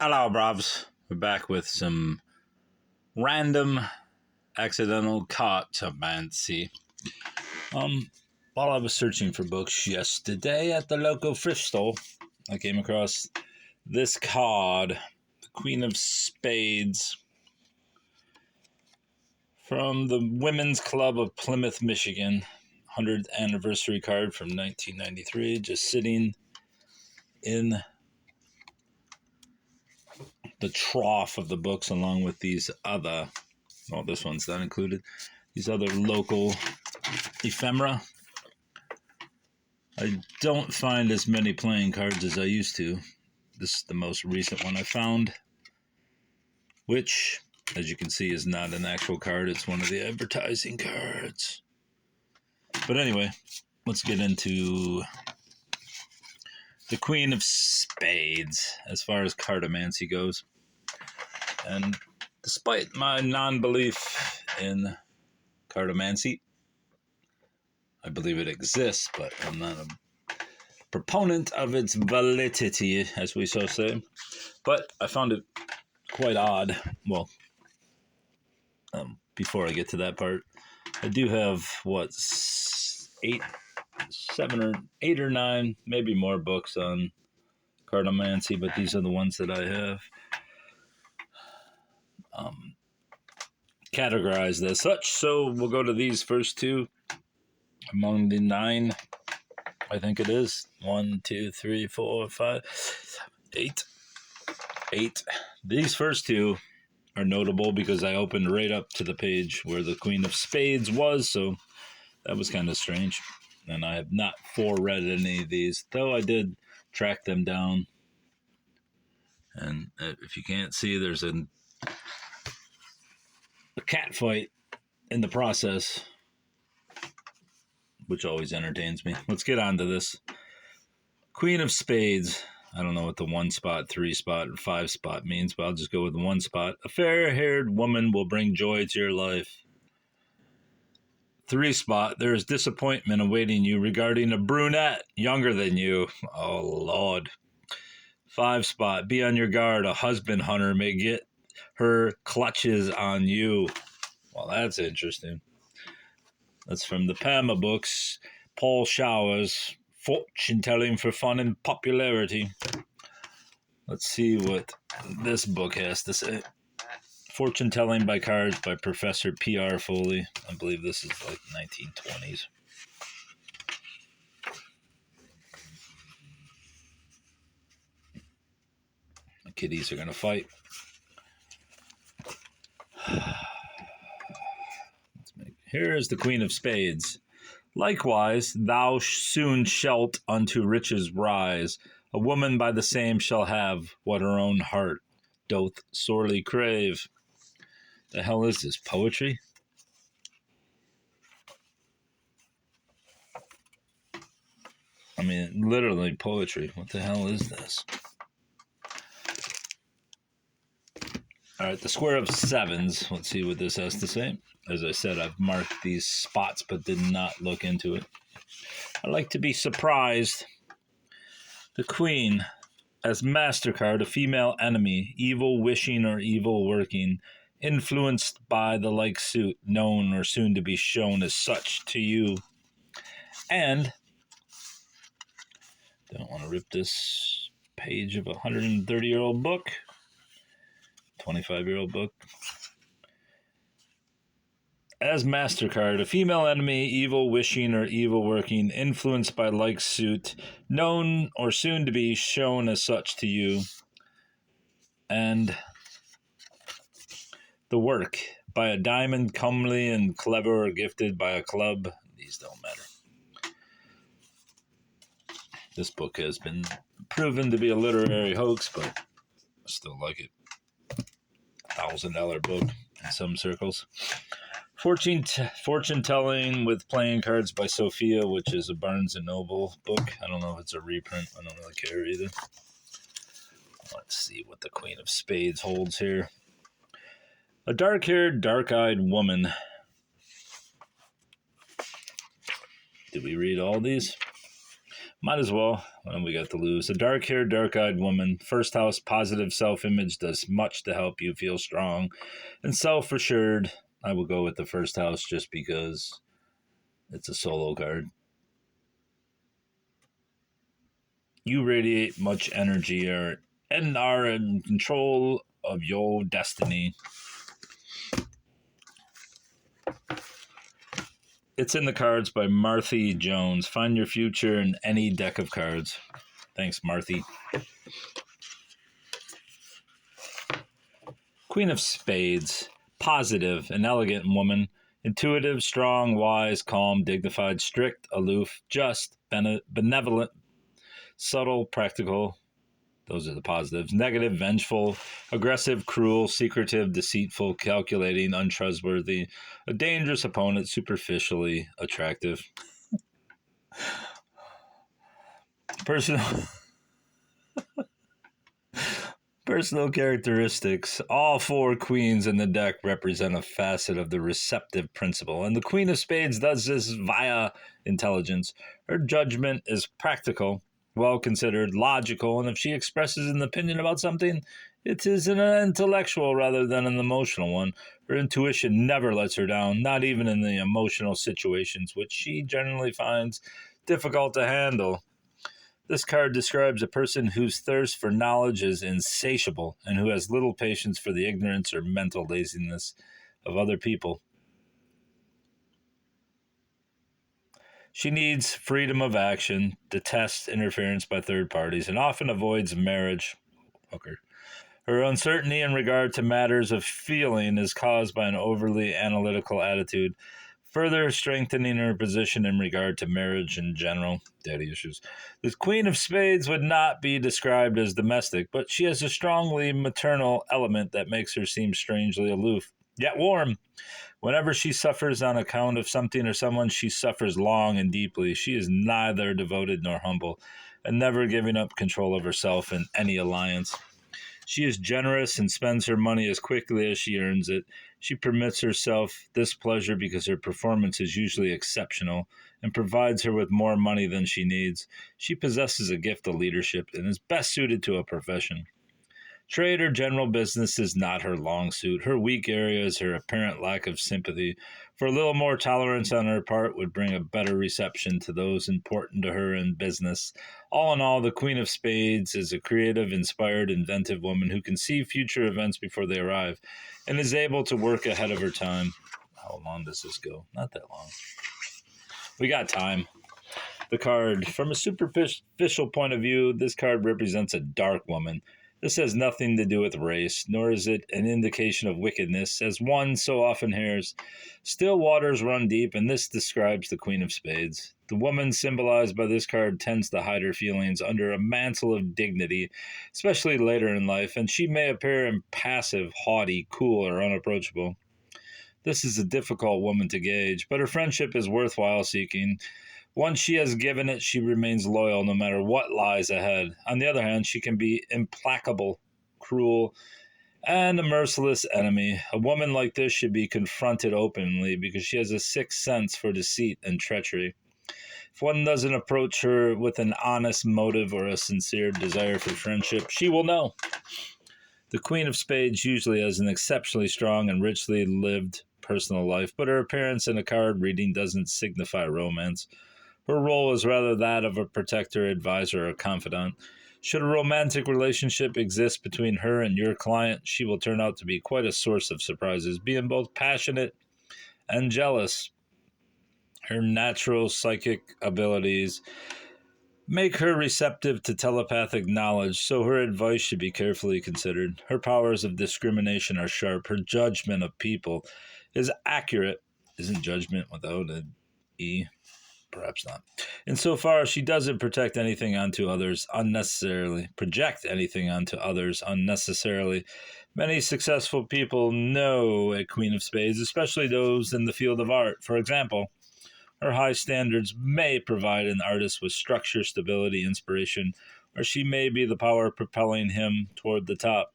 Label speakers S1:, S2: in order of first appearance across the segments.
S1: Hello, Brovs. We're back with some random accidental cartomancy. While I was searching for books yesterday at the local thrift store, I came across this card, the Queen of Spades, from the Women's Club of Plymouth, Michigan. 100th anniversary card from 1993, just sitting in the trough of the books along with these other, well, this one's not included, these other local ephemera. I don't find as many playing cards as I used to. This is the most recent one I found, which, as you can see, is not an actual card. It's one of the advertising cards. But anyway, let's get into the Queen of Spades as far as cartomancy goes. And despite my non-belief in cartomancy, I believe it exists, but I'm not a proponent of its validity, as we so say. But I found it quite odd. Well, before I get to that part, I do have, eight or nine, maybe more books on cartomancy, but these are the ones that I have categorized as such. So we'll go to these first two among the 9, I think it is. 1, 2, 3, 4, 5, 8. These first two are notable because I opened right up to the page where the Queen of Spades was, so that was kind of strange. And I have not foreread any of these, though I did track them down. And if you can't see, there's a cat fight in the process, which always entertains me. Let's get on to this. Queen of Spades. I don't know what the 1 spot, 3 spot, or 5 spot means, but I'll just go with the 1 spot. A fair-haired woman will bring joy to your life. 3 spot, there is disappointment awaiting you regarding a brunette younger than you. Oh, Lord. 5 spot, be on your guard. A husband hunter may get her clutches on you. Well, that's interesting. That's from the Pama books. Paul Showers, fortune telling for fun and popularity. Let's see what this book has to say. Fortune telling by cards by Professor P.R. Foley. I believe this is like 1920s. The kitties are going to fight. Here is the Queen of Spades. Likewise, thou soon shalt unto riches rise. A woman by the same shall have what her own heart doth sorely crave. The hell is this, poetry? I mean, literally poetry. What the hell is this? All right, the Square of Sevens. Let's see what this has to say. As I said, I've marked these spots, but did not look into it. I like to be surprised. The Queen, as MasterCard, a female enemy, evil wishing or evil working, influenced by the like suit, known or soon to be shown as such to you. And, don't want to rip this page of a 130-year-old book, 25-year-old book. As MasterCard, a female enemy, evil wishing or evil working, influenced by like suit, known or soon to be shown as such to you. And the work, by a diamond, comely and clever, or gifted by a club. These don't matter. This book has been proven to be a literary hoax, but I still like it. $1,000 book in some circles. Fortune Telling with Playing Cards by Sophia, which is a Barnes & Noble book. I don't know if it's a reprint. I don't really care either. Let's see what the Queen of Spades holds here. A dark-haired, dark-eyed woman. Did we read all these? Might as well. What do we got to lose? A dark-haired, dark-eyed woman. First house, positive self-image does much to help you feel strong and self-assured. I will go with the first house just because it's a solo card. You radiate much energy and are in control of your destiny. It's in the cards by Marthy Jones. Find your future in any deck of cards. Thanks, Marthy. Queen of Spades. Positive, an elegant woman. Intuitive, strong, wise, calm, dignified, strict, aloof, just, benevolent, subtle, practical. Those are the positives. Negative, vengeful, aggressive, cruel, secretive, deceitful, calculating, untrustworthy, a dangerous opponent, superficially attractive. Personal characteristics. All four queens in the deck represent a facet of the receptive principle, and the Queen of Spades does this via intelligence. Her judgment is practical, well considered, logical, and if she expresses an opinion about something, it is an intellectual rather than an emotional one. Her intuition never lets her down, not even in the emotional situations, which she generally finds difficult to handle. This card describes a person whose thirst for knowledge is insatiable and who has little patience for the ignorance or mental laziness of other people. She needs freedom of action, detests interference by third parties, and often avoids marriage. Okay. Her uncertainty in regard to matters of feeling is caused by an overly analytical attitude, further strengthening her position in regard to marriage in general. Daddy issues. The Queen of Spades would not be described as domestic, but she has a strongly maternal element that makes her seem strangely aloof, yet warm. Whenever she suffers on account of something or someone, she suffers long and deeply. She is neither devoted nor humble, and never giving up control of herself in any alliance. She is generous and spends her money as quickly as she earns it. She permits herself this pleasure because her performance is usually exceptional and provides her with more money than she needs. She possesses a gift of leadership and is best suited to a profession. Trade or general business is not her long suit. Her weak area is her apparent lack of sympathy. For a little more tolerance on her part would bring a better reception to those important to her in business. All in all, the Queen of Spades is a creative, inspired, inventive woman who can see future events before they arrive and is able to work ahead of her time. How long does this go? Not that long. We got time. The card. From a superficial point of view, this card represents a dark woman. This has nothing to do with race, nor is it an indication of wickedness, as one so often hears. Still waters run deep, and this describes the Queen of Spades. The woman symbolized by this card tends to hide her feelings under a mantle of dignity, especially later in life, and she may appear impassive, haughty, cool, or unapproachable. This is a difficult woman to gauge, but her friendship is worthwhile seeking. Once she has given it, she remains loyal no matter what lies ahead. On the other hand, she can be implacable, cruel, and a merciless enemy. A woman like this should be confronted openly because she has a sixth sense for deceit and treachery. If one doesn't approach her with an honest motive or a sincere desire for friendship, she will know. The Queen of Spades usually has an exceptionally strong and richly lived personal life, but her appearance in a card reading doesn't signify romance. Her role is rather that of a protector, advisor, or confidant. Should a romantic relationship exist between her and your client, she will turn out to be quite a source of surprises, being both passionate and jealous. Her natural psychic abilities make her receptive to telepathic knowledge, so her advice should be carefully considered. Her powers of discrimination are sharp. Her judgment of people is accurate. Isn't judgment without an E? Perhaps not. Insofar as she doesn't project anything onto others unnecessarily. Many successful people know a Queen of Spades, especially those in the field of art. For example, her high standards may provide an artist with structure, stability, inspiration, or she may be the power propelling him toward the top.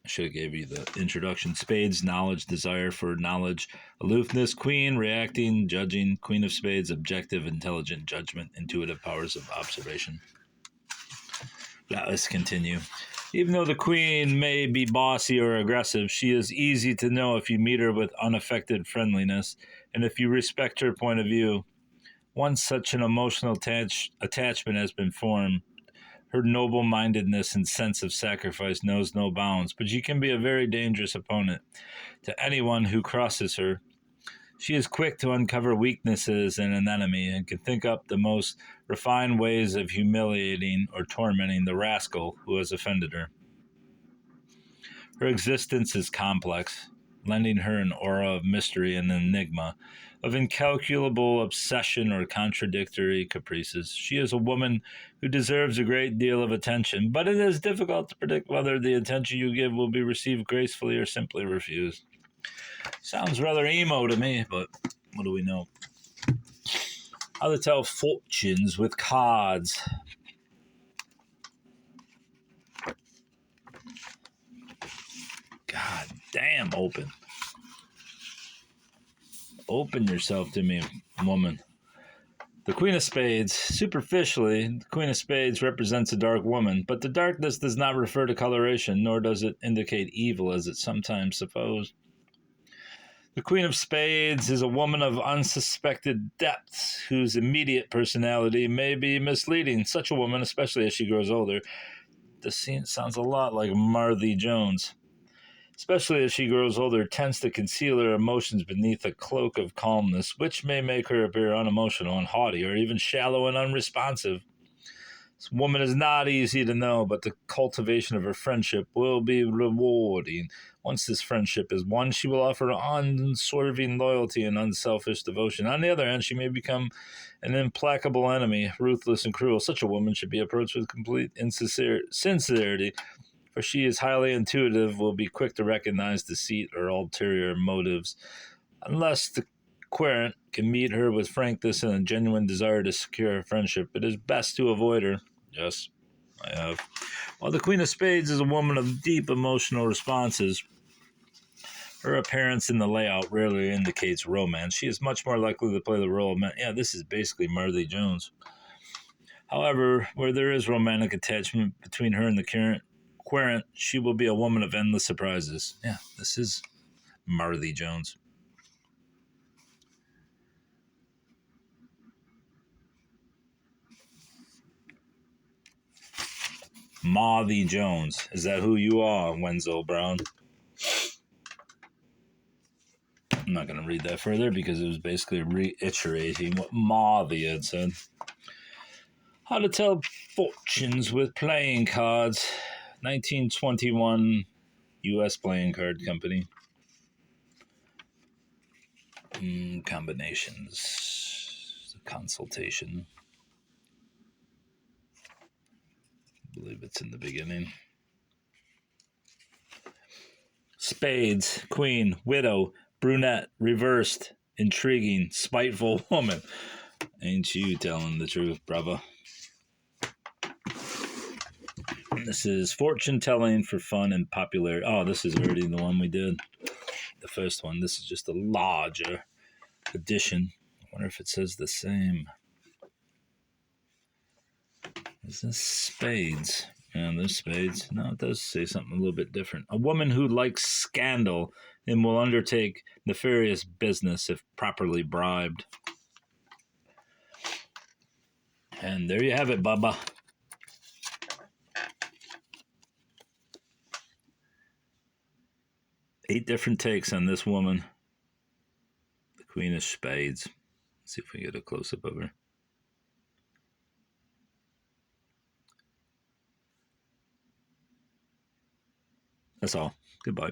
S1: I should have gave you the introduction. Spades, knowledge, desire for knowledge, aloofness, queen, reacting, judging, queen of spades, objective, intelligent, judgment, intuitive powers of observation. Now, let's continue. Even though the queen may be bossy or aggressive, she is easy to know if you meet her with unaffected friendliness and if you respect her point of view. Once such an emotional attachment has been formed, her noble-mindedness and sense of sacrifice knows no bounds, but she can be a very dangerous opponent to anyone who crosses her. She is quick to uncover weaknesses in an enemy and can think up the most refined ways of humiliating or tormenting the rascal who has offended her. Her existence is complex, lending her an aura of mystery and enigma, of incalculable obsession or contradictory caprices. She is a woman who deserves a great deal of attention, but it is difficult to predict whether the attention you give will be received gracefully or simply refused. Sounds rather emo to me, but what do we know? How to tell fortunes with cards. God damn, open. Open yourself to me, woman. The Queen of Spades. Superficially, the Queen of Spades represents a dark woman, but the darkness does not refer to coloration, nor does it indicate evil as it's sometimes supposed. The Queen of Spades is a woman of unsuspected depths, whose immediate personality may be misleading. Such a woman, especially as she grows older, this scene sounds a lot like Martha Jones. Especially as she grows older, tends to conceal her emotions beneath a cloak of calmness, which may make her appear unemotional and haughty, or even shallow and unresponsive. This woman is not easy to know, but the cultivation of her friendship will be rewarding. Once this friendship is won, she will offer unswerving loyalty and unselfish devotion. On the other hand, she may become an implacable enemy, ruthless and cruel. Such a woman should be approached with complete sincerity, for she is highly intuitive, will be quick to recognize deceit or ulterior motives. Unless the querent can meet her with frankness and a genuine desire to secure her friendship, it is best to avoid her. Yes, I have. While the Queen of Spades is a woman of deep emotional responses, her appearance in the layout rarely indicates romance. She is much more likely to play the role of... Yeah, this is basically Martha Jones. However, where there is romantic attachment between her and the querent, she will be a woman of endless surprises. Yeah, this is Martha Jones. Martha Jones. Is that who you are, Wenzel Brown? I'm not going to read that further because it was basically reiterating what Martha had said. How to tell fortunes with playing cards. 1921 U.S. Playing Card Company. Combinations. Consultation. I believe it's in the beginning. Spades, queen, widow, brunette, reversed, intriguing, spiteful woman. Ain't you telling the truth, brother? This is fortune telling for fun and popularity. Oh, this is already the one we did. The first one. This is just a larger edition. I wonder if it says the same. Is this Spades? Yeah, there's Spades. No, it does say something a little bit different. A woman who likes scandal and will undertake nefarious business if properly bribed. And there you have it, Bubba. Eight different takes on this woman. The Queen of Spades. Let's see if we get a close-up of her. That's all. Goodbye.